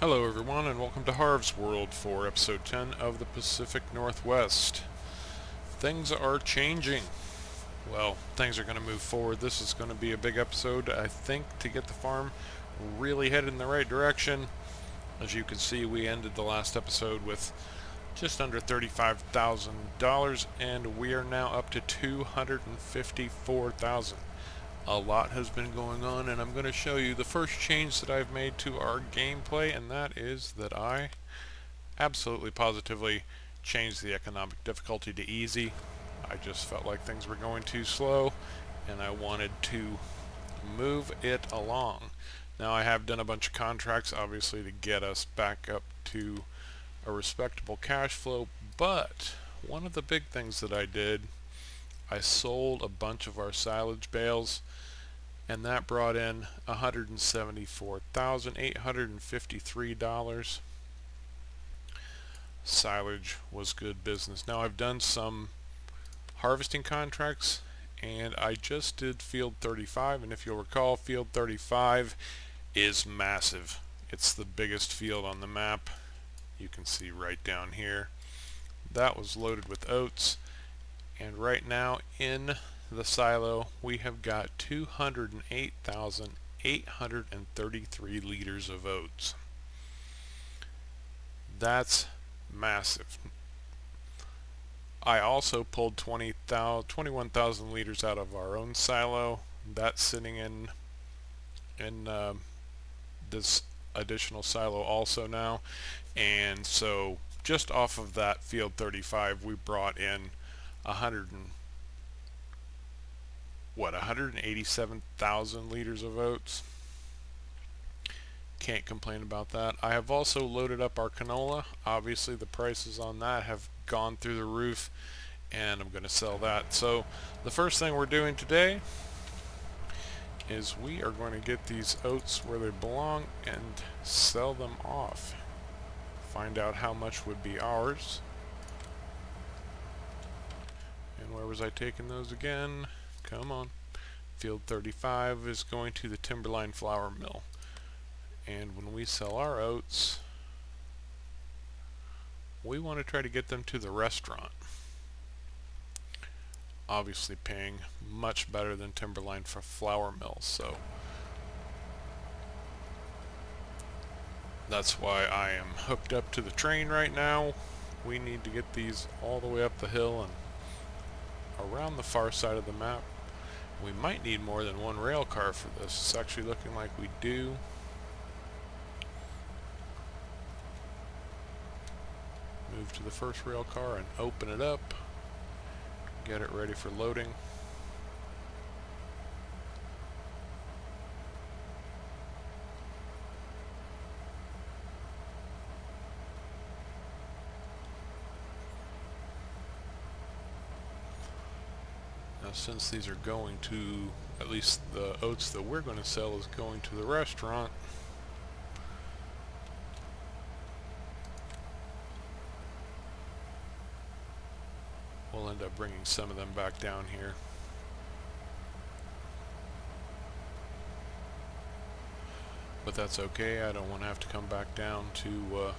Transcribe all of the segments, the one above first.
Hello everyone and welcome to Harv's World for episode 10 of the Pacific Northwest. Things are changing. Well, things are going to move forward. This is going to be a big episode, I think, to get the farm really headed in the right direction. As you can see, we ended the last episode with just under $35,000 and we are now up to $254,000. A lot has been going on, and I'm going to show you the first change that I've made to our gameplay, and that is that I absolutely positively changed the economic difficulty to easy. I just felt like things were going too slow and I wanted to move it along. Now, I have done a bunch of contracts obviously to get us back up to a respectable cash flow, but one of the big things that I did, I sold a bunch of our silage bales, and that brought in $174,853. Silage was good business. Now, I've done some harvesting contracts, and I just did field 35, and if you'll recall, field 35 is massive. It's the biggest field on the map. You can see right down here. That was loaded with oats, and right now in the silo we have got 208,833 liters of oats. That's massive. I also pulled 21,000 liters out of our own silo. That's sitting in this additional silo also now, and so just off of that field 35 we brought in 187,000 liters of oats. Can't complain about that. I have also loaded up our canola. Obviously the prices on that have gone through the roof, and I'm going to sell that. So the first thing we're doing today is we are going to get these oats where they belong and sell them off. Find out how much would be ours. And where was I taking those again? Come on. Field 35 is going to the Timberline flour mill. And when we sell our oats, we want to try to get them to the restaurant. Obviously paying much better than Timberline for flour mills, so that's why I am hooked up to the train right now. We need to get these all the way up the hill and around the far side of the map. We might need more than one rail car for this. It's actually looking like we do. Move to the first rail car and open it up. Get it ready for loading. Now, since these are going to, at least the oats that we're going to sell is going to the restaurant, we'll end up bringing some of them back down here. But that's okay. I don't want to have to come back down to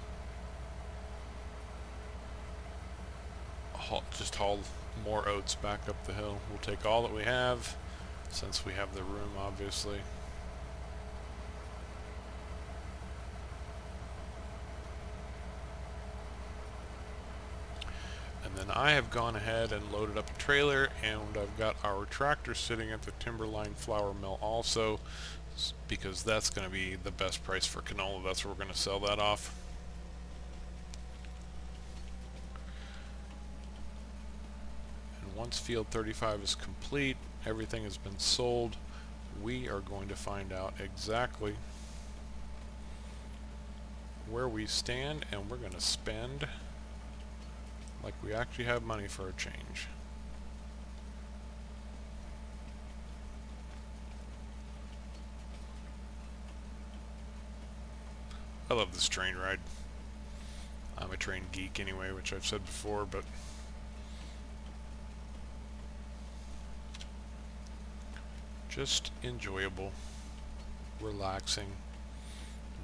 just haul more oats back up the hill. We'll take all that we have, since we have the room, obviously. And then I have gone ahead and loaded up a trailer, and I've got our tractor sitting at the Timberline flour mill also, because that's going to be the best price for canola. That's where we're going to sell that off. And once field 35 is complete, everything has been sold, we are going to find out exactly where we stand, and we're going to spend like we actually have money for a change. I love this train ride. I'm a train geek anyway, which I've said before, but just enjoyable, relaxing,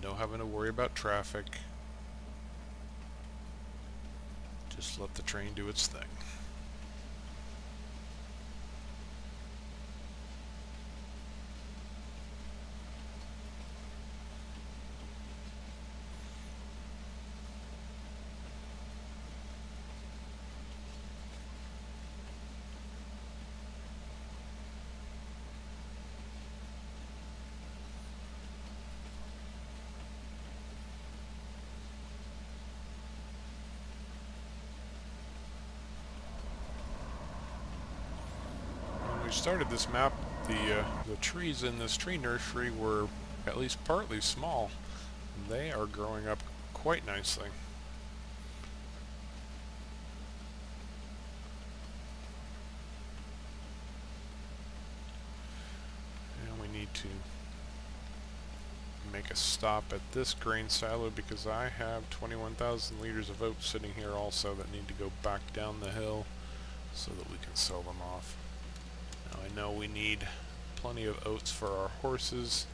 No having to worry about traffic. Just let the train do its thing. When we started this map, the trees in this tree nursery were at least partly small. They are growing up quite nicely. And we need to make a stop at this grain silo because I have 21,000 liters of oats sitting here also that need to go back down the hill so that we can sell them off. Now I know we need plenty of oats for our horses.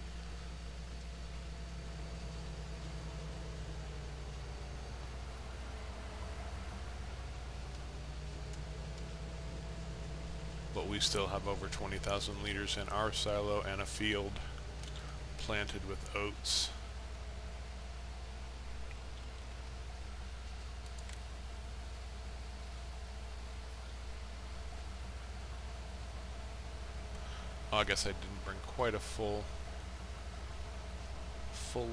But we still have over 20,000 liters in our silo and a field planted with oats. Oh, I guess I didn't bring quite a full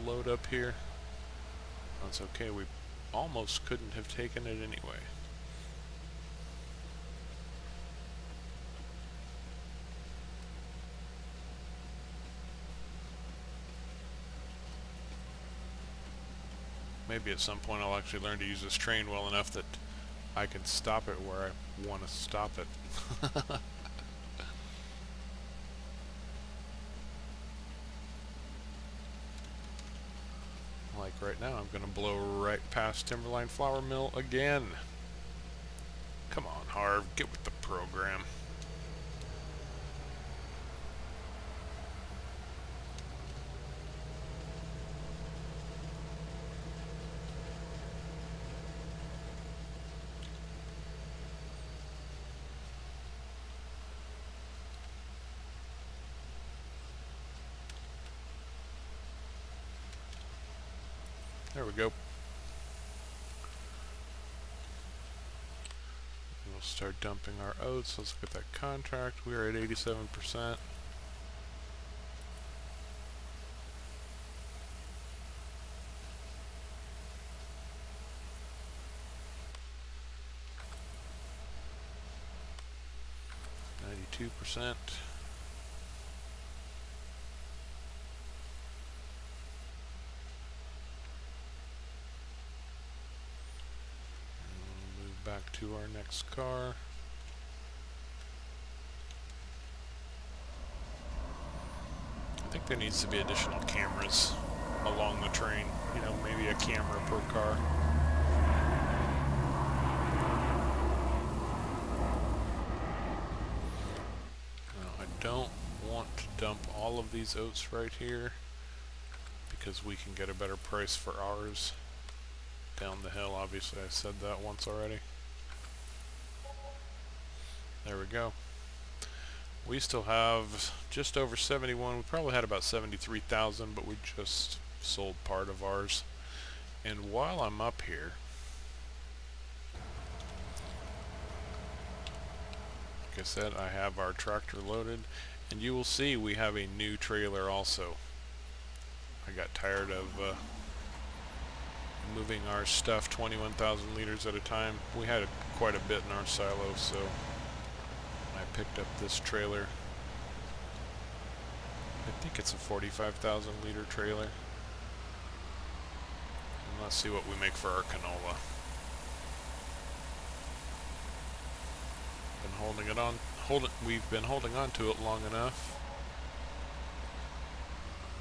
load up here. That's okay, we almost couldn't have taken it anyway. Maybe at some point I'll actually learn to use this train well enough that I can stop it where I want to stop it. Like right now, I'm going to blow right past Timberline Flour Mill again. Come on, Harv, get with the program. There we go. We'll start dumping our oats. Let's look at that contract. We are at 87%. %. Back to our next car. I think there needs to be additional cameras along the train. You know, maybe a camera per car. Now, I don't want to dump all of these oats right here because we can get a better price for ours down the hill. Obviously, I said that once already. There we go. We still have just over 71. We probably had about 73,000, but we just sold part of ours. And while I'm up here, like I said, I have our tractor loaded, and you will see we have a new trailer also. I got tired of moving our stuff 21,000 liters at a time. We had quite a bit in our silo, so I picked up this trailer. I think it's a 45,000 liter trailer. And let's see what we make for our canola. We've been holding on to it long enough.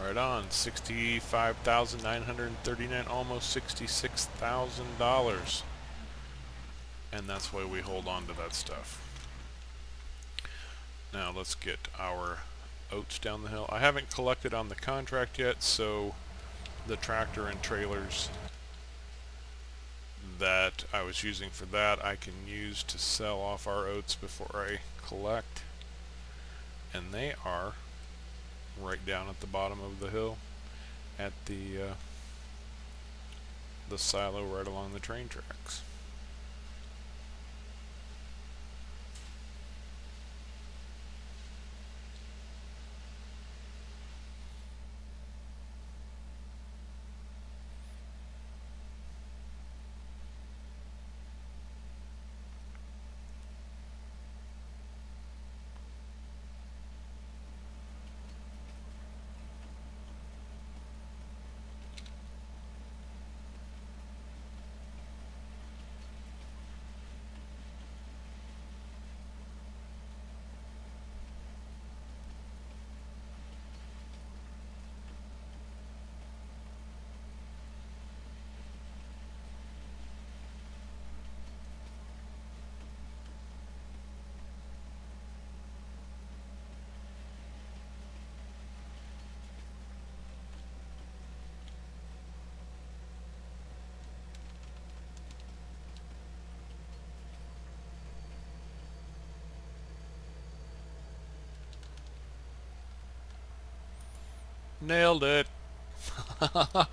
Right on, $65,939, almost $66,000. And that's why we hold on to that stuff. Now let's get our oats down the hill. I haven't collected on the contract yet, so the tractor and trailers that I was using for that I can use to sell off our oats before I collect, and they are right down at the bottom of the hill at the silo right along the train tracks. Nailed it! I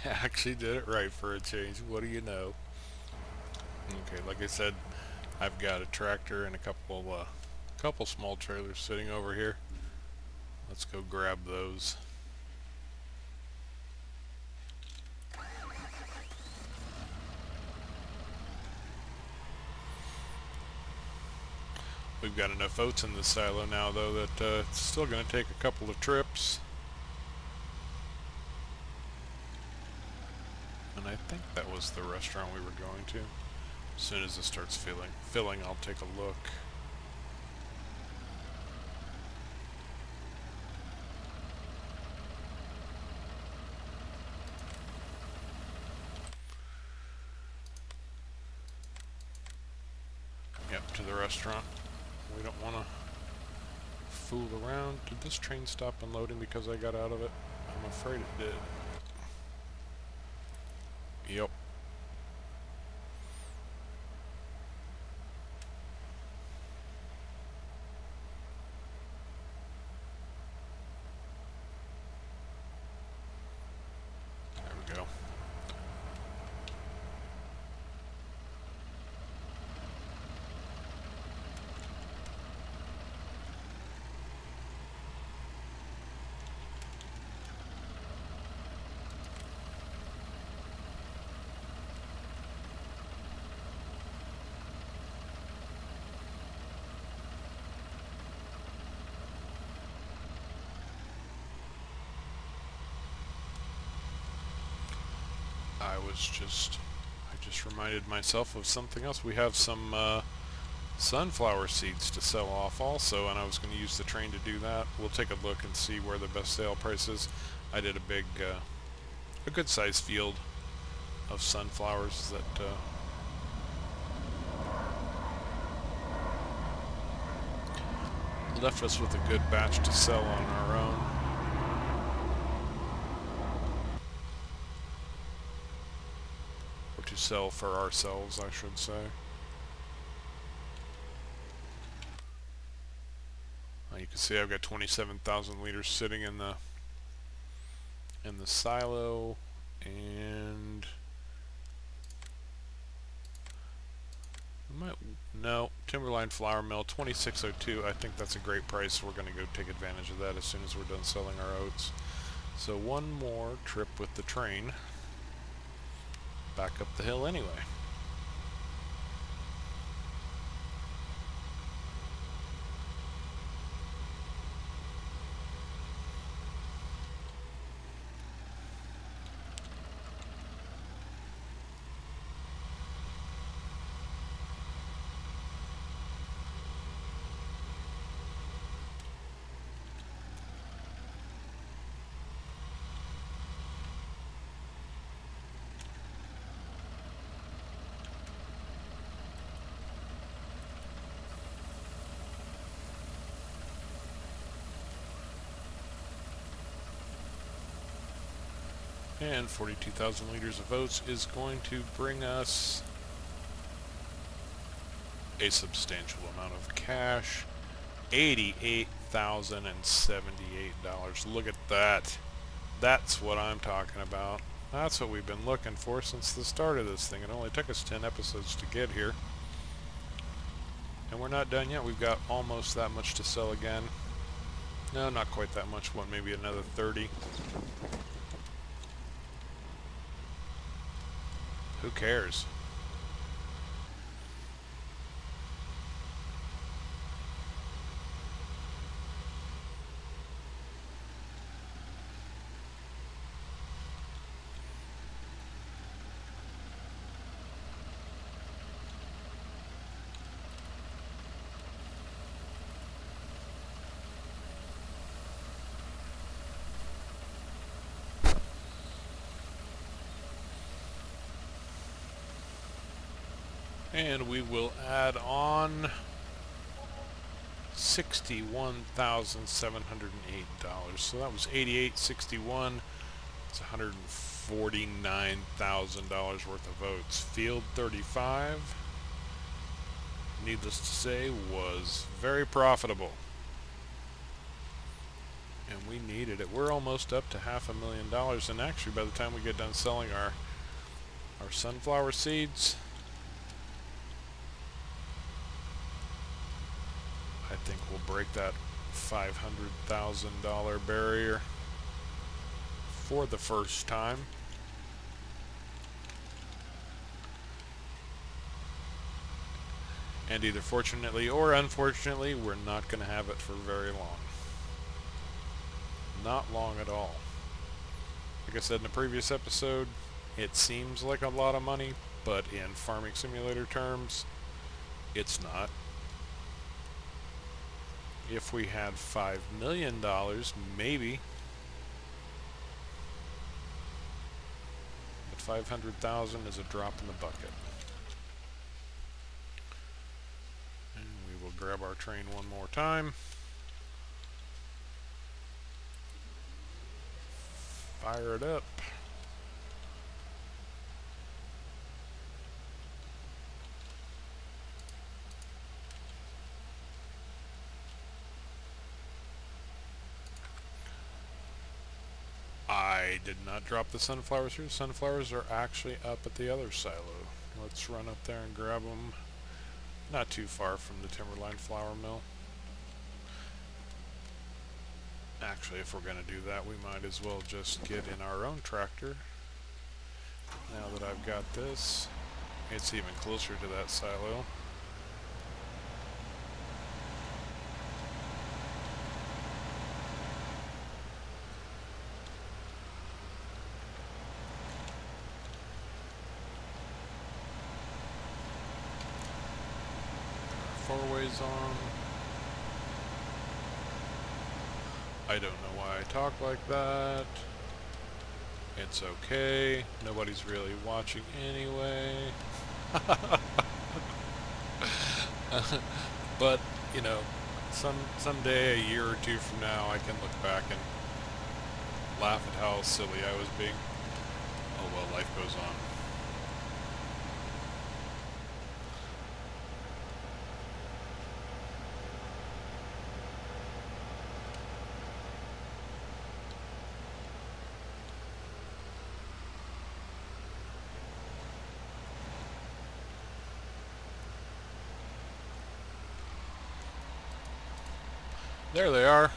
actually did it right for a change. What do you know? Okay, like I said, I've got a tractor and a couple small trailers sitting over here. Let's go grab those. We've got enough oats in the silo now, though, that it's still going to take a couple of trips. And I think that was the restaurant we were going to. As soon as it starts filling, I'll take a look. Yep, to the restaurant. We don't want to fool around. Did this train stop unloading because I got out of it? I'm afraid it did. Yep. There we go. I just reminded myself of something else. We have some sunflower seeds to sell off also, and I was going to use the train to do that. We'll take a look and see where the best sale price is. I did a good sized field of sunflowers that left us with a good batch to sell on our own. Or to sell for ourselves, I should say. You can see I've got 27,000 liters sitting in the silo, and Timberline flour mill 2602. I think that's a great price. We're going to go take advantage of that as soon as we're done selling our oats. So one more trip with the train back up the hill anyway. And 42,000 liters of oats is going to bring us a substantial amount of cash. $88,078. Look at that. That's what I'm talking about. That's what we've been looking for since the start of this thing. It only took us 10 episodes to get here. And we're not done yet. We've got almost that much to sell again. No, not quite that much. What, maybe another 30. Who cares? And we will add on $61,708. So that was $88.61. It's $149,000 worth of votes. Field 35, needless to say, was very profitable. And we needed it. We're almost up to $500,000, and actually by the time we get done selling our sunflower seeds, I think we'll break that $500,000 barrier for the first time. And either fortunately or unfortunately, we're not going to have it for very long. Not long at all. Like I said in the previous episode, it seems like a lot of money, but in farming simulator terms, it's not. If we had $5 million, maybe. But 500,000 is a drop in the bucket. And we will grab our train one more time. Fire it up. I did not drop the sunflowers here. Sunflowers are actually up at the other silo. Let's run up there and grab them. Not too far from the Timberline flour mill. Actually, if we're going to do that, we might as well just get in our own tractor. Now that I've got this, it's even closer to that silo. Four-ways on. I don't know why I talk like that. It's okay. Nobody's really watching anyway. But, you know, someday, a year or two from now, I can look back and laugh at how silly I was being. Oh well, life goes on. There they are.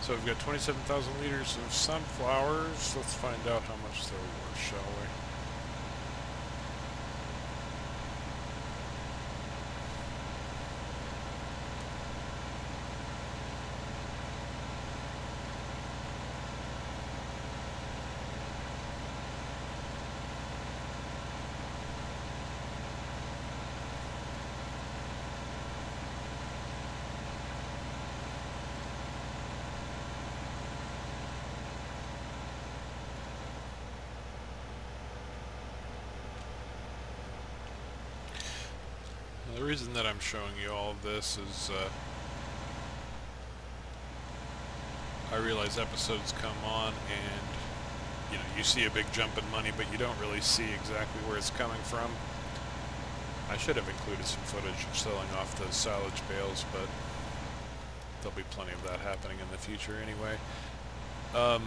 So we've got 27,000 liters of sunflowers. Let's find out how much they're worth, shall we? the reason that I'm showing you all of this is I realize episodes come on and you see a big jump in money, but you don't really see exactly where it's coming from. I should have included some footage of selling off those silage bales, but there'll be plenty of that happening in the future anyway. So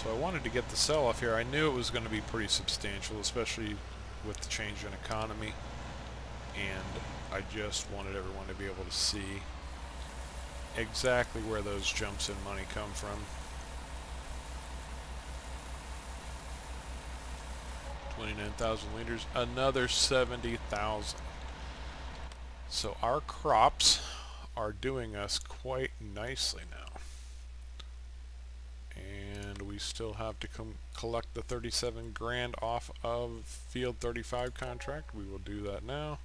I wanted to get the sell-off here. I knew it was going to be pretty substantial, especially with the change in economy, and I just wanted everyone to be able to see exactly where those jumps in money come from. 29,000 liters, another 70,000. So our crops are doing us quite nicely now. And we still have to collect the 37 grand off of Field 35 contract. We will do that now.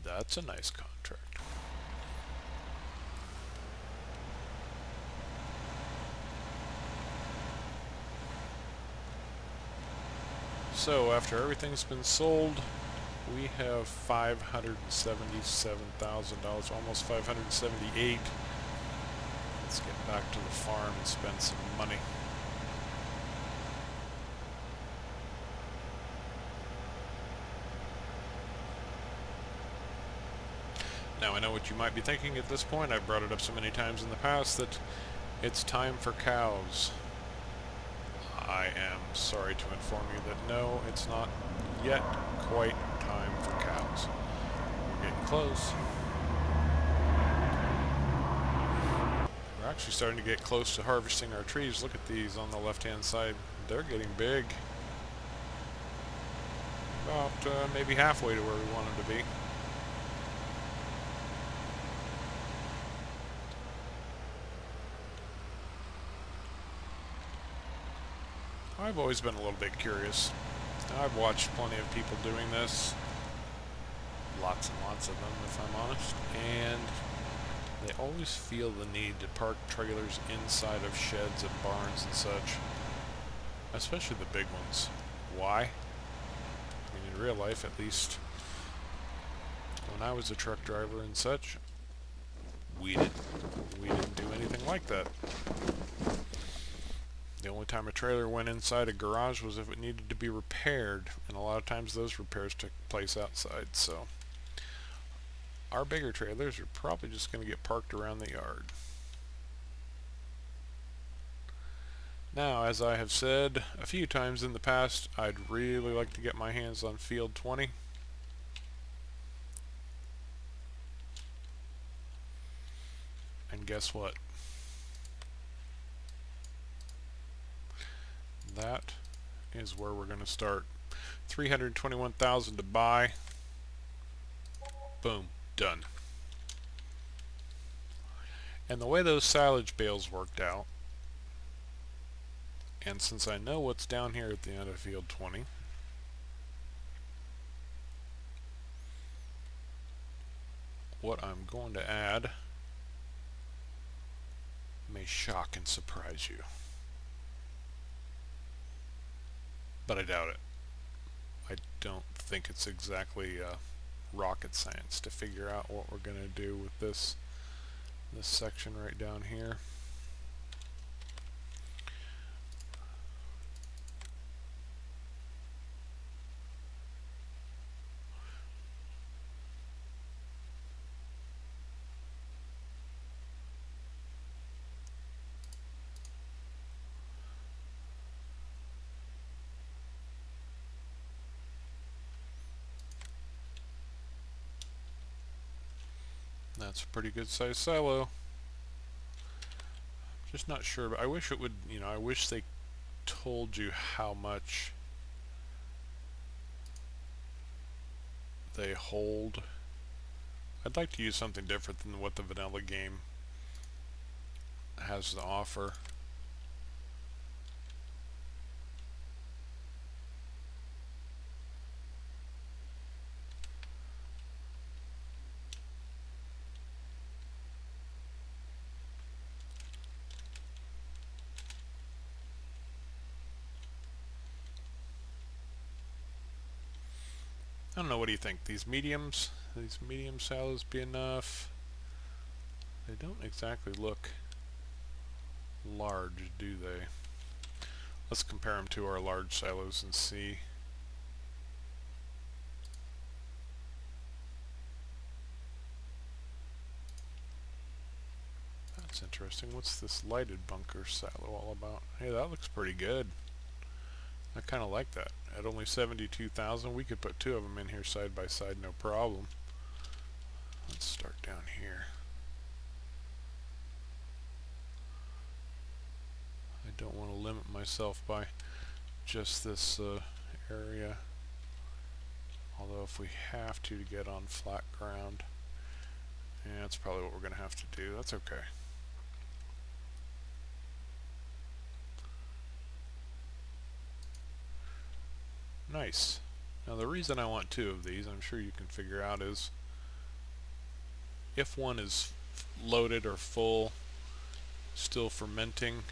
That's a nice contract. So after everything's been sold, we have $577,000, almost $578. Let's get back to the farm and spend some money. Now I know what you might be thinking at this point. I've brought it up so many times in the past that it's time for cows. I am sorry to inform you that no, it's not yet quite time for cows. We're getting close. We're actually starting to get close to harvesting our trees. Look at these on the left-hand side. They're getting big. About maybe halfway to where we want them to be. I've always been a little bit curious. I've watched plenty of people doing this. Lots and lots of them, if I'm honest. And they always feel the need to park trailers inside of sheds and barns and such. Especially the big ones. Why? I mean, in real life, at least, when I was a truck driver and such, we didn't do anything like that. The only time a trailer went inside a garage was if it needed to be repaired, and a lot of times those repairs took place outside, so our bigger trailers are probably just going to get parked around the yard. Now, as I have said a few times in the past, I'd really like to get my hands on Field 20. And guess what? That is where we're going to start. 321,000 to buy. Boom, done. And the way those silage bales worked out, and since I know what's down here at the end of Field 20, what I'm going to add may shock and surprise you. But I doubt it. I don't think it's exactly rocket science to figure out what we're going to do with this section right down here. That's a pretty good sized silo. Just not sure, but I wish it would, I wish they told you how much they hold. I'd like to use something different than what the vanilla game has to offer. I don't know, what do you think? These medium silos be enough? They don't exactly look large, do they? Let's compare them to our large silos and see. That's interesting. What's this lighted bunker silo all about? Hey, that looks pretty good. I kind of like that. At only 72,000, we could put two of them in here side by side, no problem. Let's start down here. I don't want to limit myself by just this area. Although if we have to get on flat ground, yeah, that's probably what we're going to have to do. That's okay. Nice. Now the reason I want two of these, I'm sure you can figure out, is if one is loaded or full, still fermenting,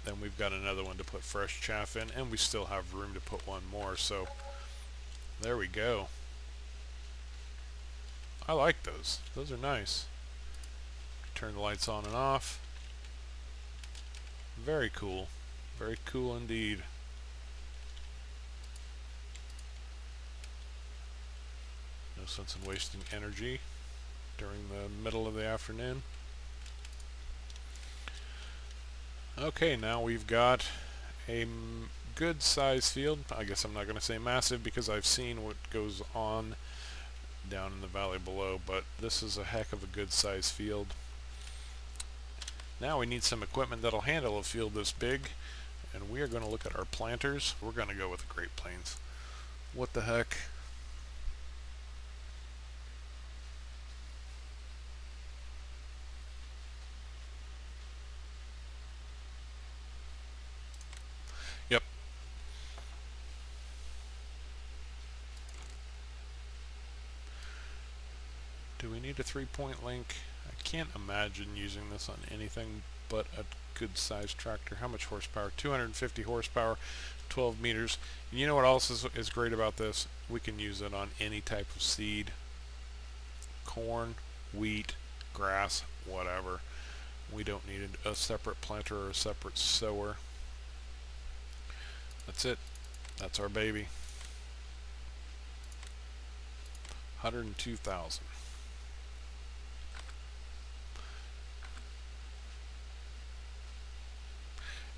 then we've got another one to put fresh chaff in, and we still have room to put one more, so there we go. I like those. Those are nice. Turn the lights on and off. Very cool. Very cool indeed. No sense in wasting energy during the middle of the afternoon. Okay, now we've got a good size field. I guess I'm not going to say massive because I've seen what goes on down in the valley below, but this is a heck of a good size field. Now we need some equipment that'll handle a field this big, and we are going to look at our planters. We're going to go with the Great Plains. What the heck? Yep. Do we need a 3-point link? I can't imagine using this on anything but a good sized tractor. How much horsepower? 250 horsepower, 12 meters. And you know what else is great about this? We can use it on any type of seed. Corn, wheat, grass, whatever. We don't need a separate planter or a separate sower. That's it. That's our baby. 102,000.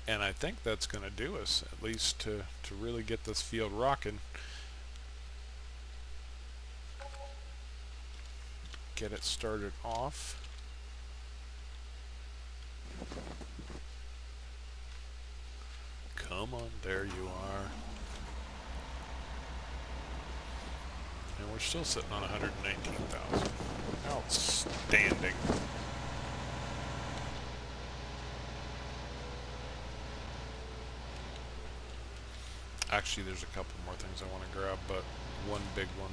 And I think that's going to do us, at least to really get this field rocking. Get it started off. Come on, there you are. And we're still sitting on 119,000. Outstanding. Actually, there's a couple more things I want to grab, but one big one.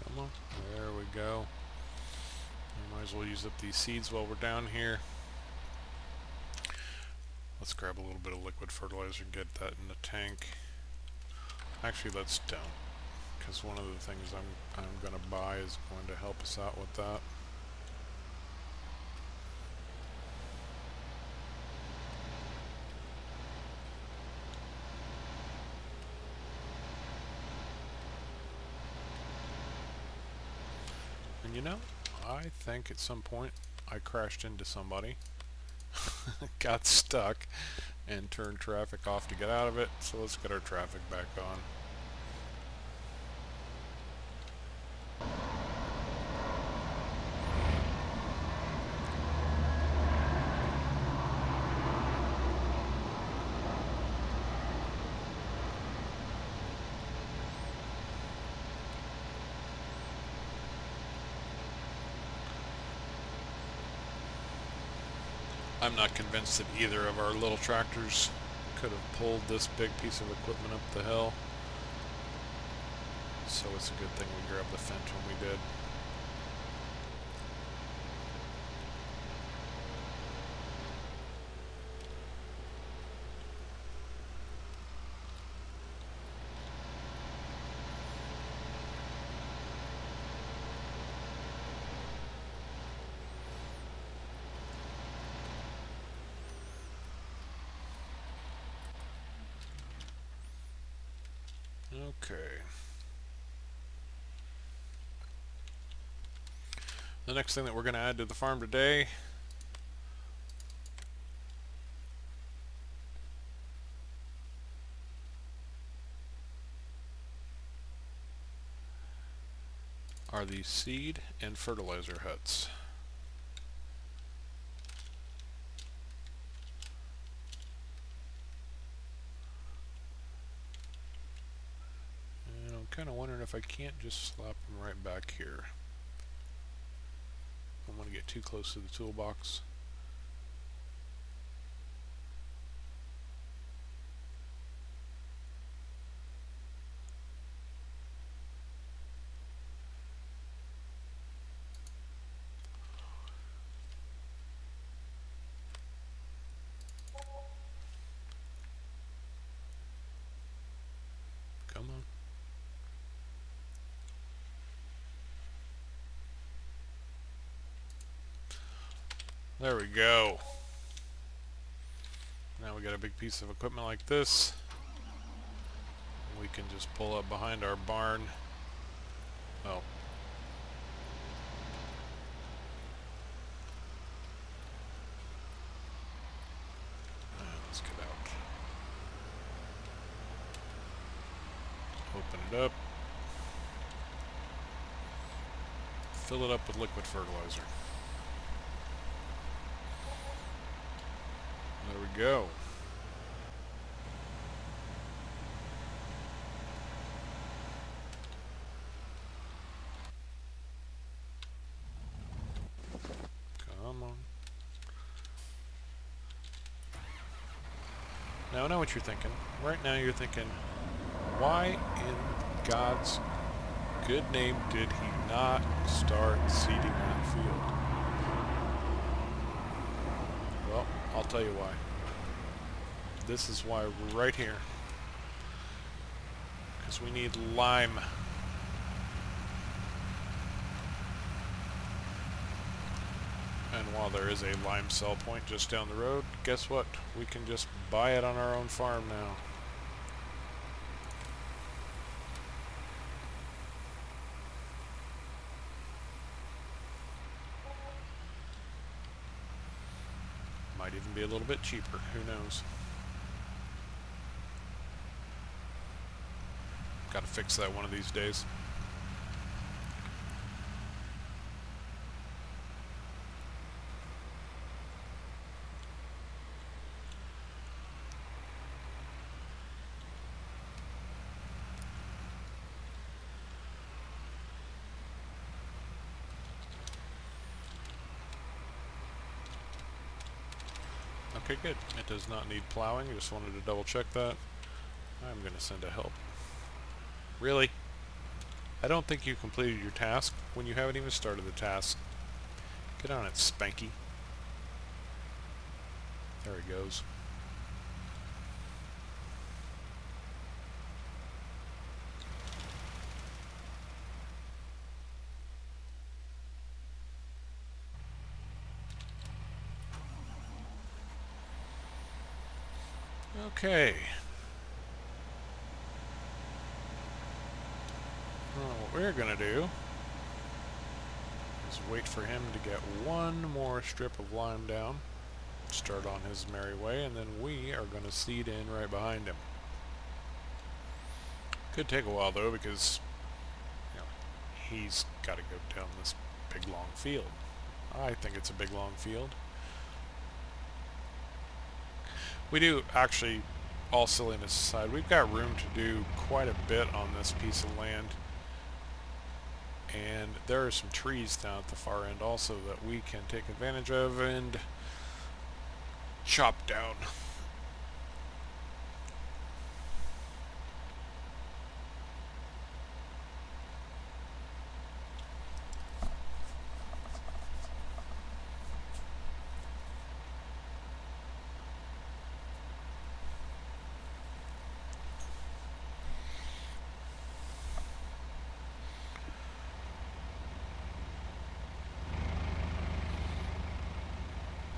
Come on, there we go. We might as well use up these seeds while we're down here. Let's grab a little bit of liquid fertilizer and get that in the tank. Actually, let's don't, because one of the things I'm going to buy is going to help us out with that. And you know, I think at some point I crashed into somebody, got stuck, and turned traffic off to get out of it, so let's get our traffic back on. I'm not convinced that either of our little tractors could have pulled this big piece of equipment up the hill. So it's a good thing we grabbed the Fent when we did. Okay. The next thing that we're going to add to the farm today are the seed and fertilizer huts. And I'm kind of wondering if I can't just slap them right back here. I don't want to get too close to the toolbox. Come on. There we go. Now we got a big piece of equipment like this. We can just pull up behind our barn. Oh. Let's get out. Open it up. Fill it up with liquid fertilizer. There we go. Come on. Now I know what you're thinking. Right now you're thinking, why in God's good name did he not start seeding that field? Well, I'll tell you why. This is why right here. Because we need lime. And while there is a lime sell point just down the road, guess what? We can just buy it on our own farm now. Might even be a little bit cheaper, who knows? Gotta fix that one of these days. Okay, good. It does not need plowing. Just wanted to double check that. I'm going to send a help. Really? I don't think you completed your task when you haven't even started the task. Get on it, Spanky. There he goes. Okay. Well, what we're going to do is wait for him to get one more strip of lime down, start on his merry way, and then we are going to seed in right behind him. Could take a while though, because he's got to go down this big long field. I think it's a big long field. We do actually, all silliness aside, we've got room to do quite a bit on this piece of land. And there are some trees down at the far end also that we can take advantage of and chop down.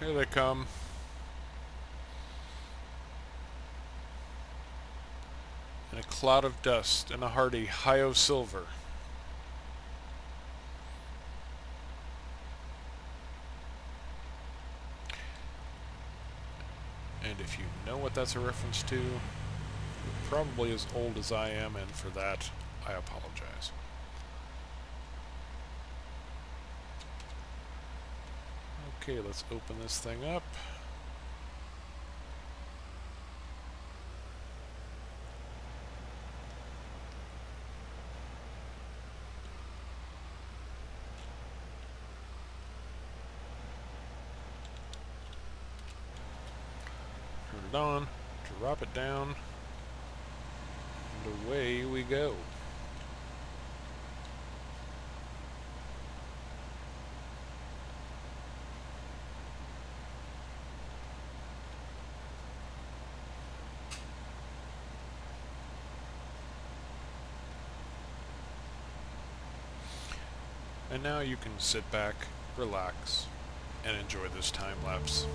Here they come. In a cloud of dust and a hearty hi-yo silver. And if you know what that's a reference to, you're probably as old as I am, and for that, I apologize. Okay, let's open this thing up. Turn it on, drop it down, and away we go. And now you can sit back, relax, and enjoy this time lapse.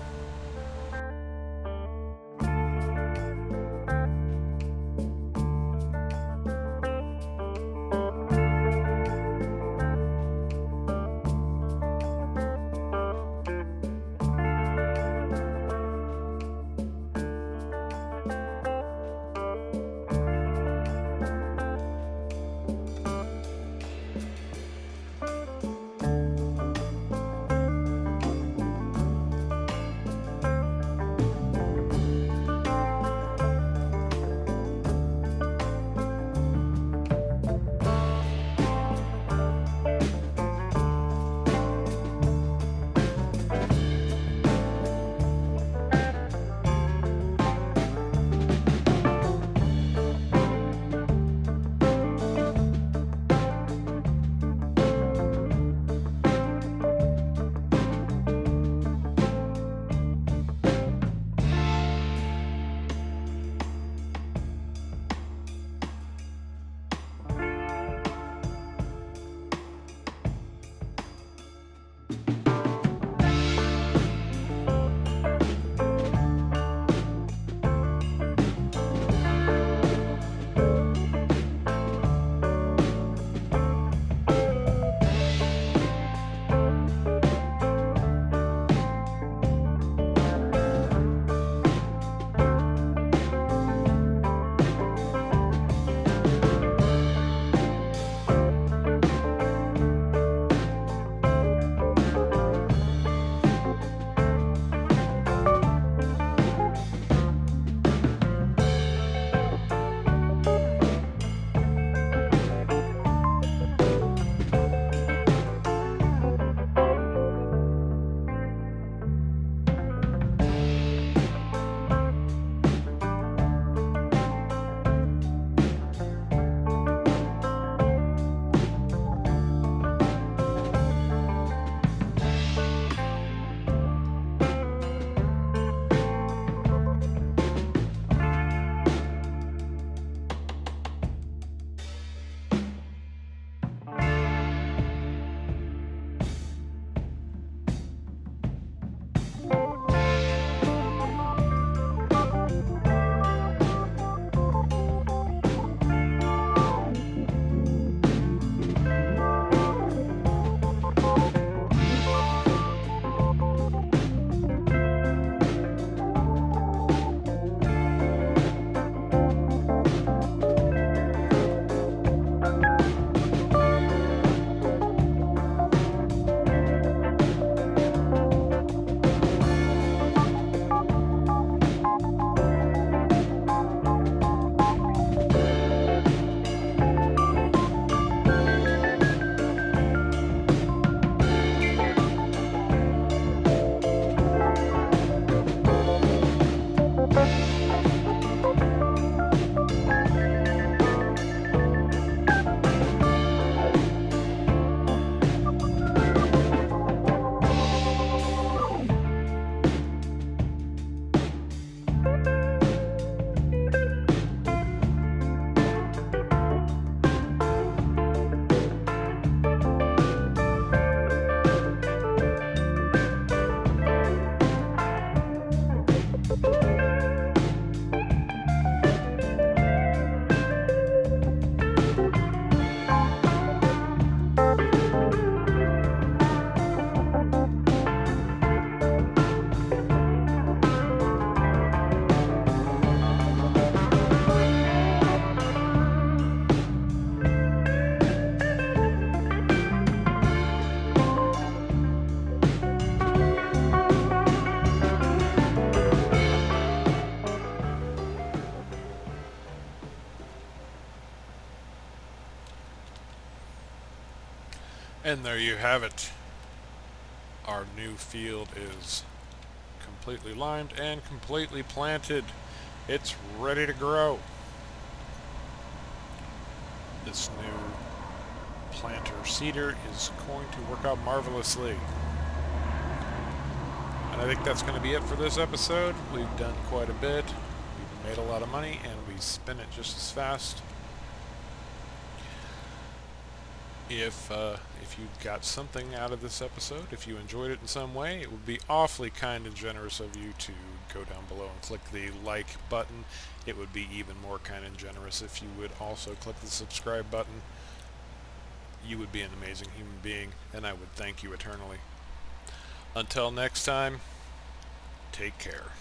And there you have it. Our new field is completely lined and completely planted. It's ready to grow. This new planter seeder is going to work out marvelously. And I think that's going to be it for this episode. We've done quite a bit. We've made a lot of money and we spent it just as fast. If you got something out of this episode, if you enjoyed it in some way, it would be awfully kind and generous of you to go down below and click the like button. It would be even more kind and generous if you would also click the subscribe button. You would be an amazing human being, and I would thank you eternally. Until next time, take care.